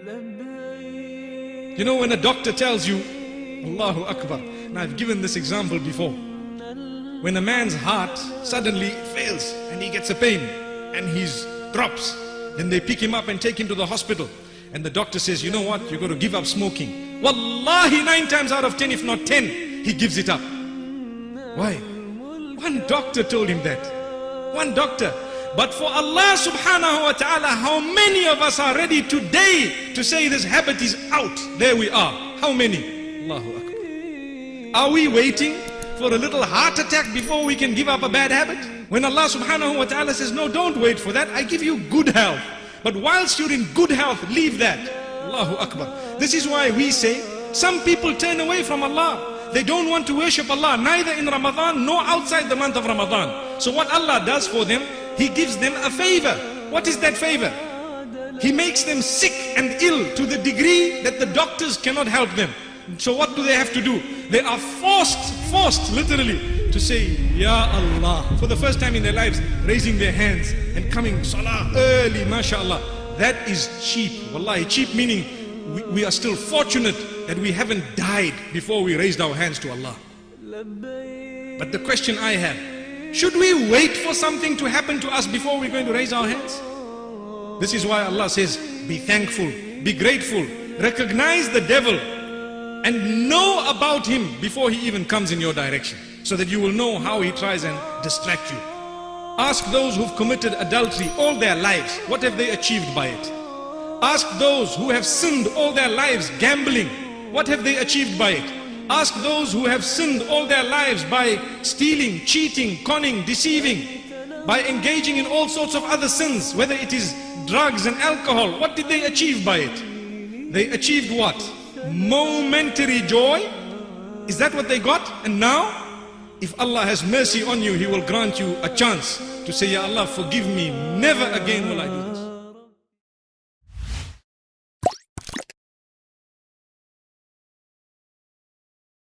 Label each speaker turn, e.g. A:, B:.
A: You know, when a doctor tells you, Allahu Akbar, and I've given this example before, when a man's heart suddenly fails and he gets a pain and he drops, then they pick him up and take him to the hospital, and the doctor says, you know what, you're going to give up smoking. Wallahi, 9 times out of 10, if not 10, he gives it up. Why? One doctor told him that. One doctor. But for Allah subhanahu wa ta'ala, how many of us are ready today to say this habit is out? There we are. How many? Allahu Akbar. Are we waiting for a little heart attack before we can give up a bad habit? When Allah subhanahu wa ta'ala says, no, don't wait for that. I give you good health. But whilst you're in good health, leave that. Allahu Akbar. This is why we say, some people turn away from Allah. They don't want to worship Allah, neither in Ramadan nor outside the month of Ramadan. So what Allah does for them, He gives them a favor. What is that favor? He makes them sick and ill to the degree that the doctors cannot help them. So what do they have to do? They are forced literally to say, Ya Allah, for the first time in their lives, raising their hands and coming salah early, mashallah. That is cheap. Wallahi, cheap meaning we are still fortunate that we haven't died before we raised our hands to Allah. But the question I have, should we wait for something to happen to us before we're going to raise our hands? This is why Allah says, be thankful, be grateful, recognize the devil and know about him before he even comes in your direction, so that you will know how he tries and distract you. Ask those who've committed adultery all their lives, what have they achieved by it? Ask those who have sinned all their lives gambling, what have they achieved by it? Ask those who have sinned all their lives by stealing, cheating, conning, deceiving, by engaging in all sorts of other sins, whether it is drugs and alcohol. What did they achieve by it? They achieved what? Momentary joy. Is that what they got? And now, if Allah has mercy on you, He will grant you a chance to say, Ya Allah, forgive me, never again will I do